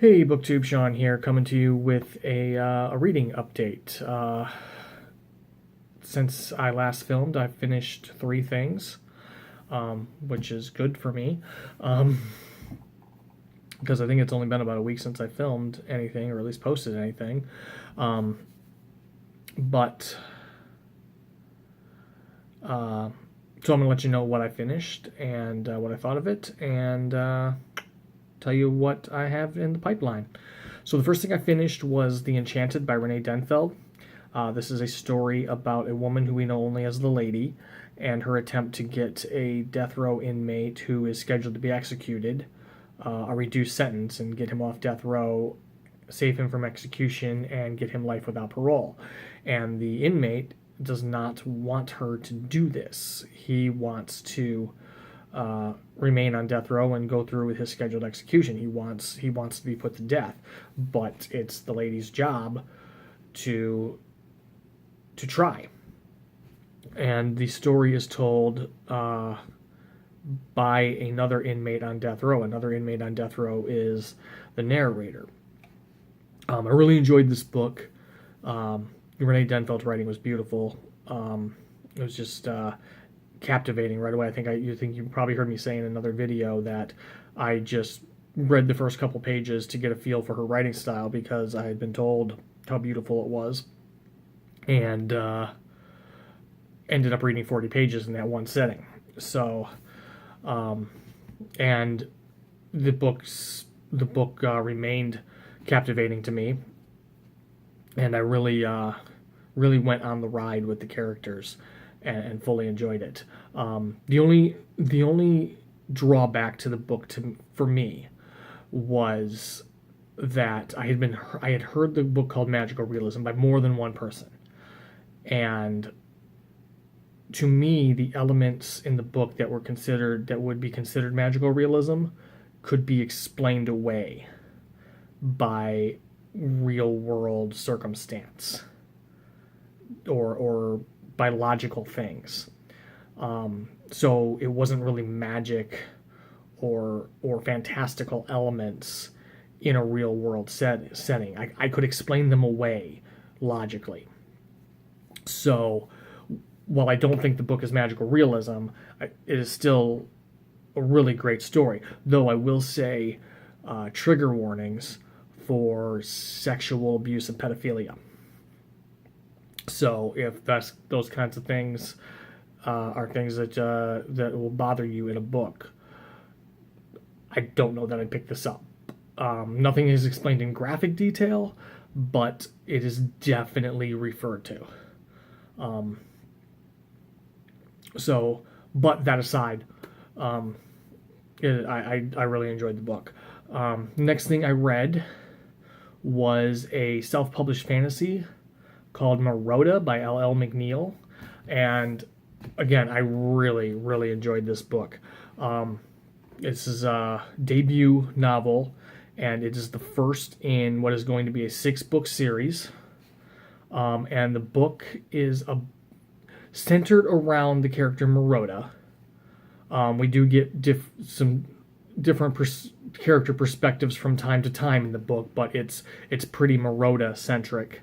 Hey, Booktube Sean here, coming to you with a reading update. Since I last filmed, I've finished 3 things, which is good for me, because I think it's only been about a week since I filmed anything, or at least posted anything. But so I'm gonna let you know what I finished and what I thought of it, and tell you what I have in the pipeline. So the first thing I finished was The Enchanted by Rene Denfeld. This is a story about a woman who we know only as the Lady and her attempt to get a death row inmate who is scheduled to be executed a reduced sentence and get him off death row, save him from execution, and get him life without parole. And the inmate does not want her to do this. He wants to remain on death row and go through with his scheduled execution. He wants to be put to death, but it's the lady's job to try. And the story is told by another inmate on death row. Another inmate on death row is the narrator. I really enjoyed this book. Rene Denfeld's writing was beautiful. It was just captivating right away. You think you probably heard me say in another video that I just read the first couple pages to get a feel for her writing style because I had been told how beautiful it was, and ended up reading 40 pages in that one setting. So, and the book remained captivating to me, and I really went on the ride with the characters and fully enjoyed it. The only drawback to the book for me was that I had heard the book called Magical Realism by more than one person, and to me, the elements in the book that would be considered magical realism could be explained away by real world circumstance or by logical things. So it wasn't really magic or fantastical elements in a real world setting. I could explain them away logically. So while I don't think the book is magical realism, it is still a really great story. Though I will say trigger warnings for sexual abuse and pedophilia. So if those kinds of things are things that will bother you in a book, I don't know that I'd pick this up. Nothing is explained in graphic detail, but it is definitely referred to. But that aside, I really enjoyed the book. Next thing I read was a self-published fantasy called Moroda by L.L. McNeil, and again, I really, really enjoyed this book. This is a debut novel, and it is the first in what is going to be a 6-book series. And the book is centered around the character Moroda. We do get some different character perspectives from time to time in the book, but it's pretty Moroda centric,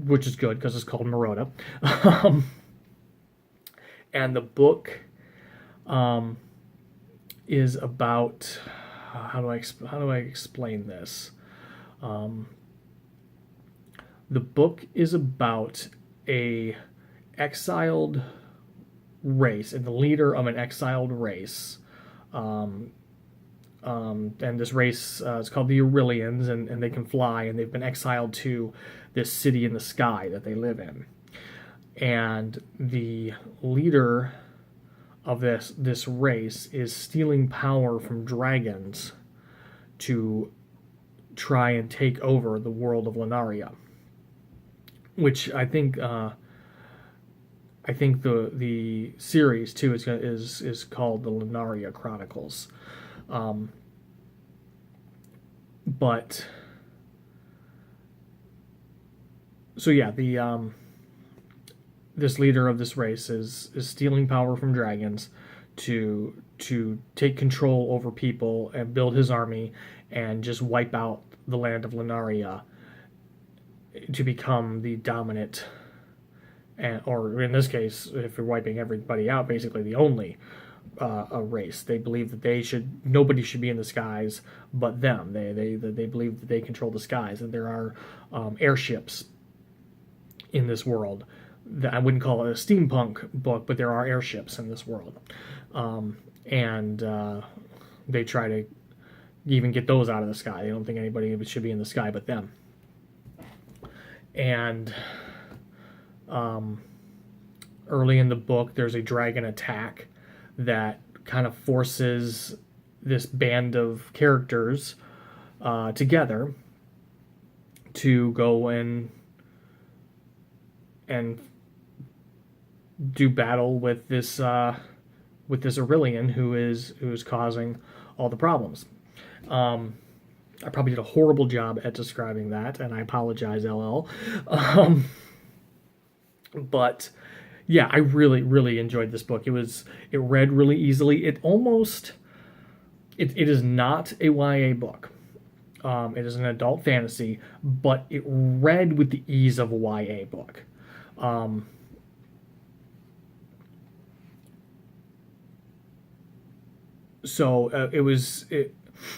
which is good because it's called Moroda. And the book is about how do I explain this? The book is about a exiled race and the leader of an exiled race. And this race is called the Aurelians, and they can fly, and they've been exiled to this city in the sky that they live in. And the leader of this race is stealing power from dragons to try and take over the world of Lunaria, which I think the series too is called the Lunaria Chronicles. But so yeah, this leader of this race is stealing power from dragons to take control over people and build his army and just wipe out the land of Lunaria to become the dominant, or in this case, if you're wiping everybody out, basically the only a race. They believe that nobody should be in the skies but them. They believe that they control the skies, and there are airships in this world. I wouldn't call it a steampunk book, but there are airships in this world, and they try to even get those out of the sky. They don't think anybody should be in the sky but them. And early in the book, there's a dragon attack that kind of forces this band of characters together to go and do battle with this Aurelian who's causing all the problems. I probably did a horrible job at describing that, and I apologize, LL. But yeah, I really, really enjoyed this book. It read really easily. It is not a YA book. It is an adult fantasy, but it read with the ease of a YA book.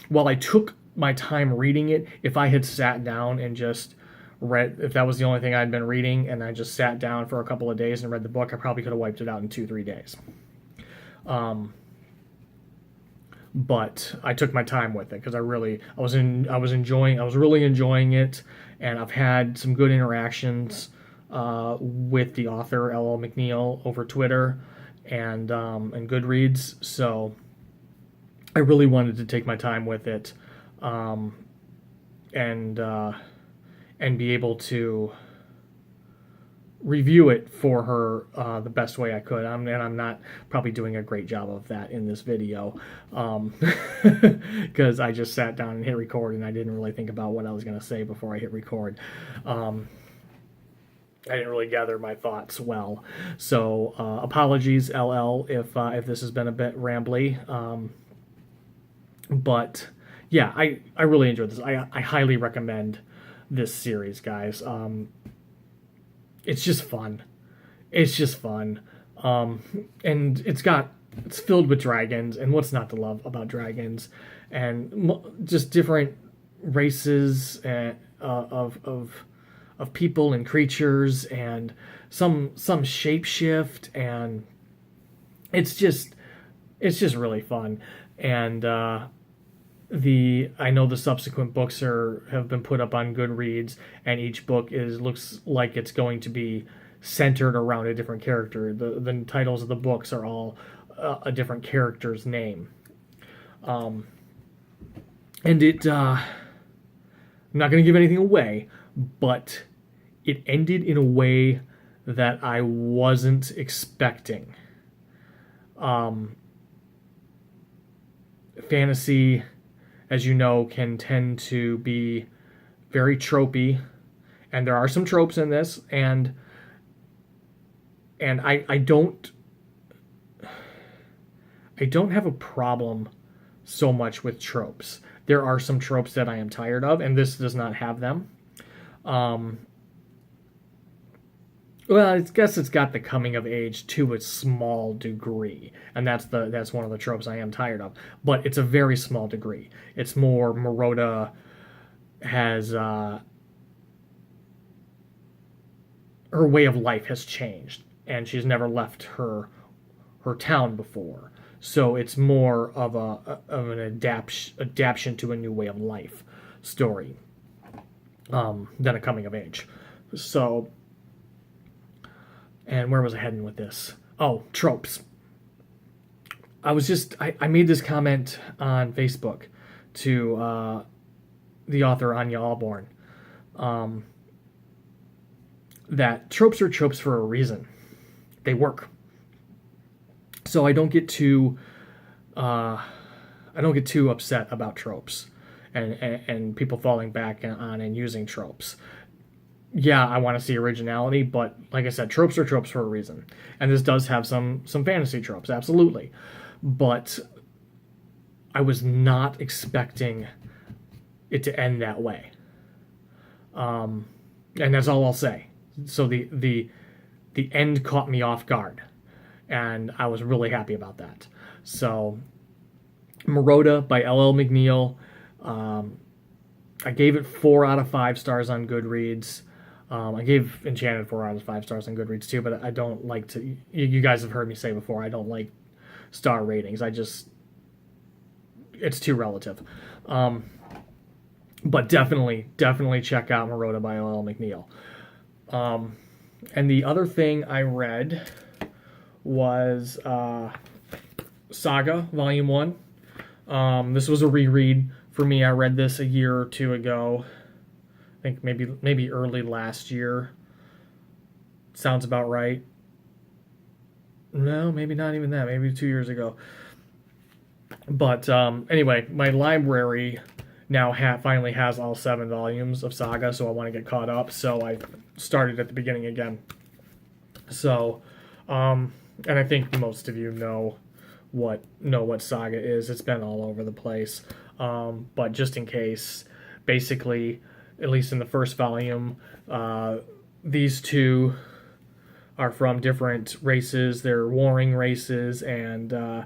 While I took my time reading it, if I had sat down and just read, if that was the only thing I'd been reading, and I just sat down for a couple of days and read the book, I probably could have wiped it out in 2-3 days. But I took my time with it because I was really enjoying it, and I've had some good interactions with the author LL McNeil over Twitter and Goodreads, so I really wanted to take my time with it, and be able to review it for her the best way I could. And I'm not probably doing a great job of that in this video, because I just sat down and hit record, and I didn't really think about what I was going to say before I hit record. I didn't really gather my thoughts well, so apologies, LL, if this has been a bit rambly. But yeah, I really enjoyed this. I highly recommend this series, guys. It's just fun. And it's filled with dragons, and what's not to love about dragons, and just different races of people and creatures, and some shapeshift, and it's just really fun. And I know the subsequent books have been put up on Goodreads, and each book looks like it's going to be centered around a different character. The titles of the books are all a different character's name. And it, I'm not going to give anything away, but it ended in a way that I wasn't expecting. Fantasy, as you know, can tend to be very tropey, and there are some tropes in this, and I don't have a problem so much with tropes. There are some tropes that I am tired of, and this does not have them. Well, I guess it's got the coming of age to a small degree, and that's one of the tropes I am tired of. But it's a very small degree. It's more Moroda has her way of life has changed, and she's never left her town before. So it's more of an adaptation to a new way of life story than a coming of age. So. And where was I heading with this? Oh, tropes. I made this comment on Facebook to the author Anya Alborn, that tropes are tropes for a reason. They work. So I don't get too upset about tropes and people falling back on and using tropes. Yeah, I want to see originality, but like I said, tropes are tropes for a reason. And this does have some fantasy tropes, absolutely. But I was not expecting it to end that way. And that's all I'll say. So the end caught me off guard, and I was really happy about that. So Moroda by L.L. McNeil. I gave it 4 out of 5 stars on Goodreads. I gave Enchanted 4 out of 5 stars on Goodreads too, but I don't like to... You guys have heard me say before, I don't like star ratings. It's too relative. But definitely check out Moroda by L.L. McNeil. And the other thing I read was Saga, Volume 1. This was a reread for me. I read this a year or two ago. I think maybe early last year. Sounds about right. No, maybe not even that. Maybe 2 years ago. But anyway, my library now finally has all 7 volumes of Saga, so I want to get caught up. So I started at the beginning again. So, and I think most of you know what Saga is. It's been all over the place. But just in case, basically, at least in the first volume, these two are from different races. They're warring races, and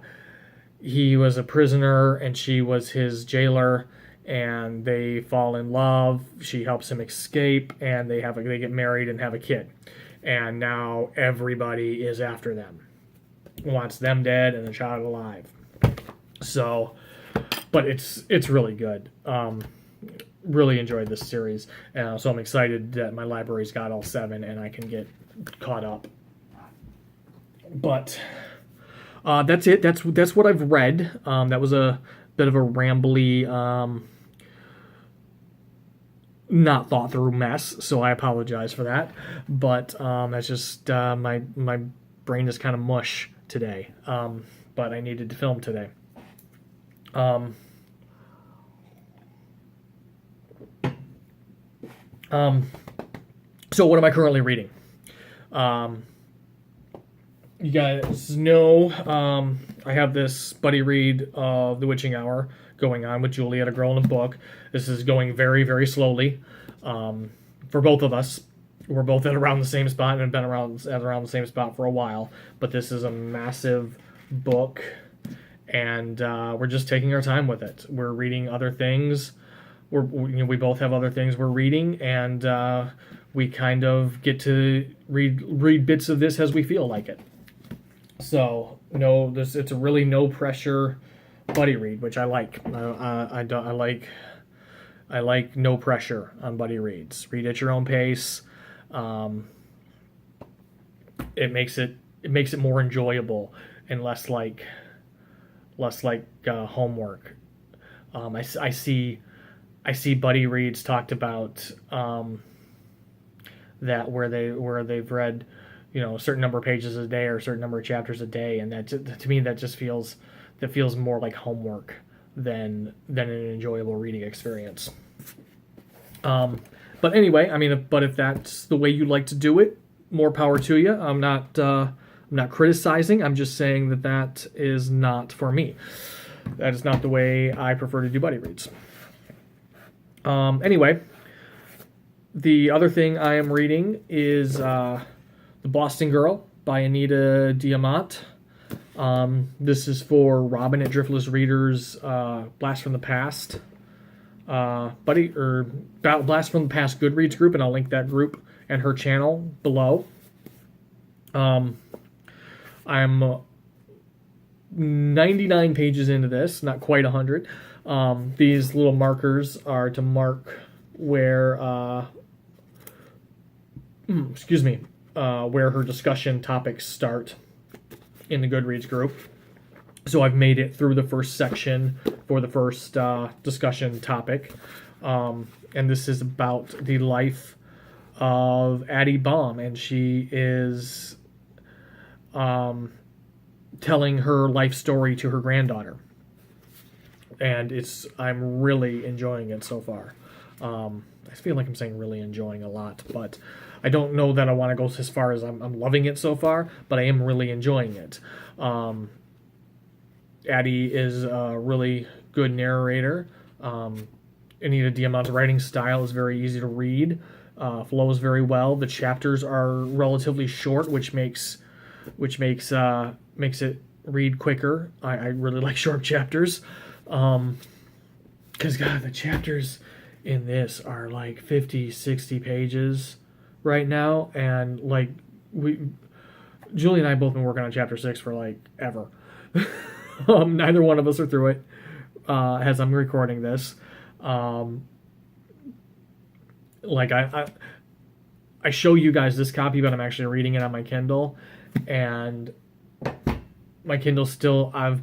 he was a prisoner and she was his jailer, and they fall in love. She helps him escape, and they get married and have a kid. And now everybody is after them, wants them dead and the child alive. So, but it's really good. Really enjoyed this series, so I'm excited that my library's got all 7 and I can get caught up. But that's it. That's what I've read. That was a bit of a rambly, not thought through mess, so I apologize for that. But that's just my brain is kind of mush today. But I needed to film today. So what am I currently reading? You guys know I have this buddy read of The Witching Hour going on with Juliet, A Girl in a Book. This is going very, very slowly for both of us. We're both at around the same spot and have been around the same spot for a while. But this is a massive book, and we're just taking our time with it. We're reading other things. We both have other things we're reading, and we kind of get to read bits of this as we feel like it. So it's a really no pressure buddy read, which I like. I like no pressure on buddy reads. Read at your own pace. It makes it more enjoyable and less like homework. I see buddy reads talked about that where they've read a certain number of pages a day or a certain number of chapters a day, and that to me that feels more like homework than an enjoyable reading experience. But anyway, but if that's the way you like to do it, more power to you. I'm not criticizing. I'm just saying that is not for me. That is not the way I prefer to do buddy reads. Anyway, the other thing I am reading is The Boston Girl by Anita Diamant. This is for Robin at Driftless Readers, Blast from the Past Blast from the Past Goodreads group, and I'll link that group and her channel below. I'm 99 pages into this, not quite 100. These little markers are to mark where where her discussion topics start in the Goodreads group. So I've made it through the first section for the first discussion topic. And this is about the life of Addie Baum, and she is telling her life story to her granddaughter. And I'm really enjoying it so far. I feel like I'm saying really enjoying a lot, but I don't know that I want to go as far as I'm loving it so far, but I am really enjoying it. Addie is a really good narrator. Anita Diamant's writing style is very easy to read, flows very well. The chapters are relatively short, which makes it read quicker. I really like short chapters, because God, the chapters in this are like 50, 60 pages right now, and like Julie and I both been working on chapter 6 for like ever. Neither one of us are through it as I'm recording this. Like I show you guys this copy, but I'm actually reading it on my Kindle, and my Kindle still, my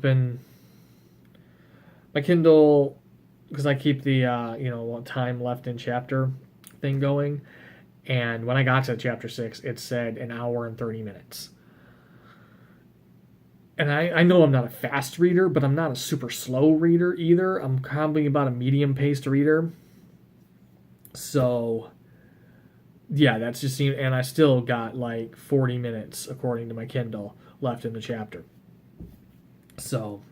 Kindle, because I keep the time left in chapter thing going, and when I got to chapter 6, it said an hour and 30 minutes. And I know I'm not a fast reader, but I'm not a super slow reader either. I'm probably about a medium-paced reader. So, yeah, that's just... And I still got like 40 minutes, according to my Kindle, left in the chapter. So,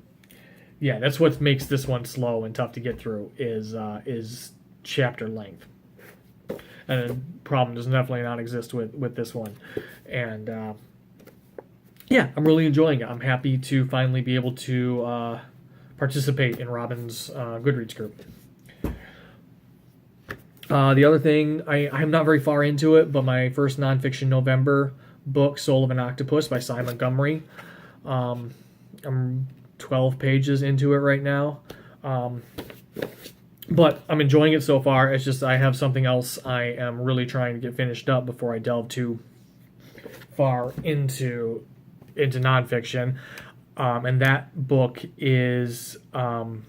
yeah, that's what makes this one slow and tough to get through, is chapter length. And the problem does definitely not exist with this one. And... yeah, I'm really enjoying it. I'm happy to finally be able to participate in Robin's Goodreads group. The other thing, I'm not very far into it, but my first nonfiction November book, Soul of an Octopus by Cy Montgomery. I'm 12 pages into it right now. But I'm enjoying it so far. It's just I have something else I am really trying to get finished up before I delve too far into nonfiction, and that book is an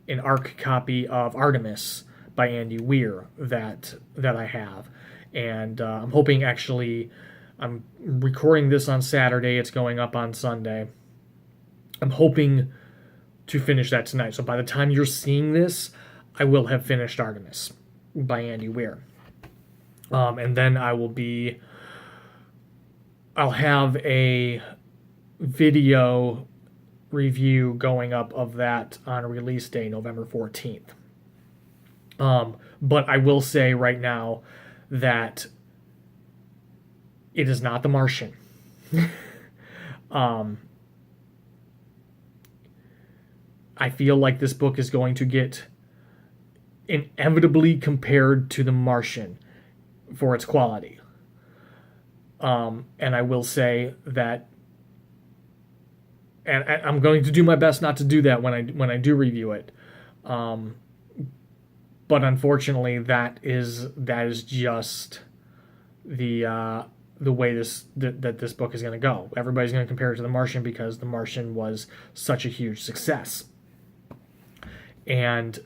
ARC copy of Artemis by Andy Weir that I have, and I'm hoping, actually, I'm recording this on Saturday, it's going up on Sunday. I'm hoping to finish that tonight, so by the time you're seeing this, I will have finished Artemis by Andy Weir, and then I'll have a video review going up of that on release day, November 14th. But I will say right now that it is not The Martian. I feel like this book is going to get inevitably compared to The Martian for its quality. And I will say that, and I'm going to do my best not to do that when I do review it. But unfortunately, that is just the way this book is going to go. Everybody's going to compare it to The Martian because The Martian was such a huge success. And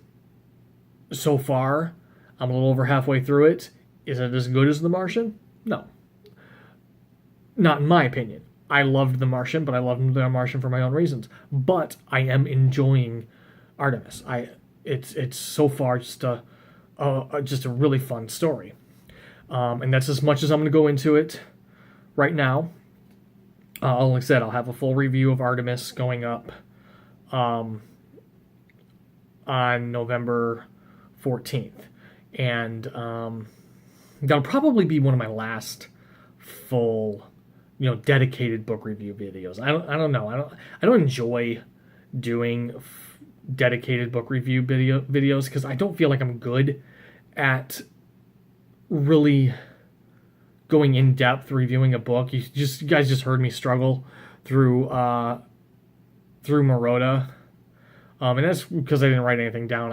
so far, I'm a little over halfway through it. Is it as good as The Martian? No. Not in my opinion. I loved The Martian, but I loved The Martian for my own reasons. But I am enjoying Artemis. It's so far just a really fun story. And that's as much as I'm going to go into it right now. Like I said, I'll have a full review of Artemis going up on November 14th. And that'll probably be one of my last full, dedicated book review videos. I don't know. I don't enjoy doing dedicated book review videos because I don't feel like I'm good at really going in depth reviewing a book. You guys just heard me struggle through Moroda. And that's because I didn't write anything down.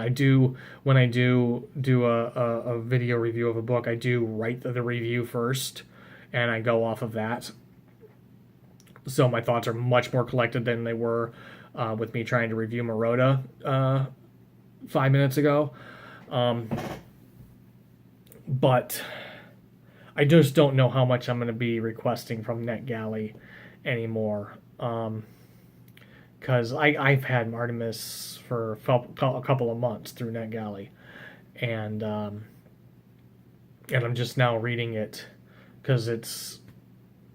When I do a video review of a book, I do write the review first, and I go off of that. So my thoughts are much more collected than they were with me trying to review Moroda 5 minutes ago. But I just don't know how much I'm going to be requesting from NetGalley anymore. Because I've had Artemis for a couple of months through NetGalley. And I'm just now reading it because it's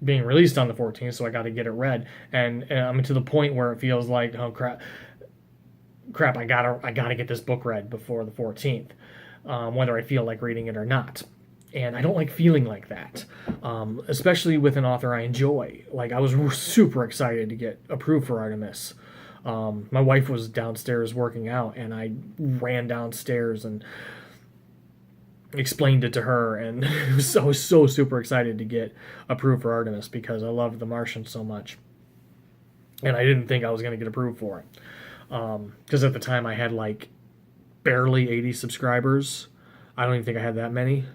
being released on the 14th, so I got to get it read. And I'm to the point where it feels like, oh crap, crap, I gotta get this book read before the 14th, whether I feel like reading it or not. And I don't like feeling like that, especially with an author I enjoy. Like, I was super excited to get approved for Artemis. My wife was downstairs working out, and I ran downstairs and explained it to her, and I was so super excited to get approved for Artemis because I loved The Martian so much. And I didn't think I was going to get approved for it. Because at the time I had like barely 80 subscribers. I don't even think I had that many.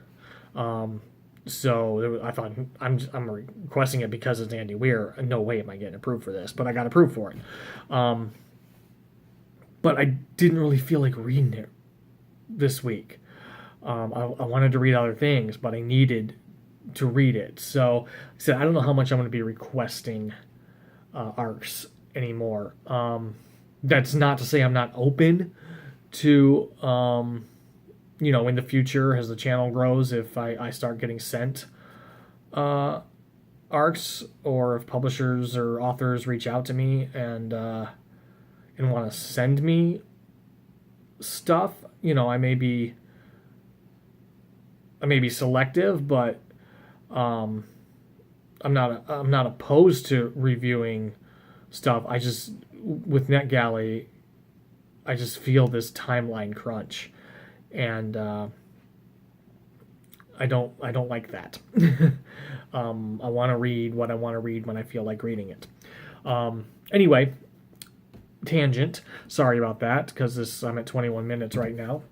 So I thought, I'm requesting it because it's Andy Weir. No way am I getting approved for this, but I got approved for it. But I didn't really feel like reading it this week. I wanted to read other things, but I needed to read it. So I said, I don't know how much I'm going to be requesting arcs anymore. That's not to say I'm not open to, in the future as the channel grows, if I start getting sent arcs, or if publishers or authors reach out to me and want to send me stuff, I may be selective, but I'm not opposed to reviewing stuff. I just, with NetGalley, I just feel this timeline crunch, and I don't like that. I want to read what I want to read when I feel like reading it. Anyway, tangent. Sorry about that, because I'm at 21 minutes right now.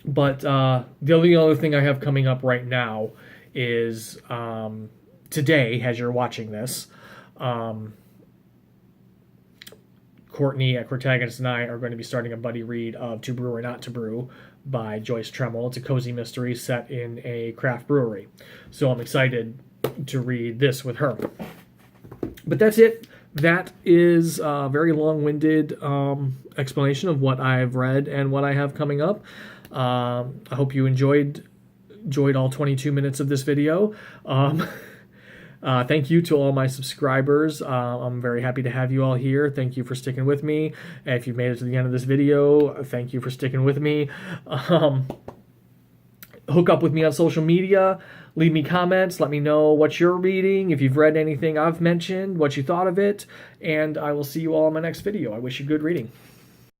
But the only other thing I have coming up right now is today, as you're watching this, Courtney at Protagonist and I are going to be starting a buddy read of To Brew or Not to Brew by Joyce Tremel. It's a cozy mystery set in a craft brewery. So I'm excited to read this with her. But that's it. That is a very long-winded explanation of what I've read and what I have coming up. I hope you enjoyed all 22 minutes of this video. Thank you to all my subscribers. I'm very happy to have you all here. Thank you for sticking with me. If you've made it to the end of this video, thank you for sticking with me. Hook up with me on social media. Leave me comments. Let me know what you're reading. If you've read anything I've mentioned, what you thought of it. And I will see you all in my next video. I wish you good reading.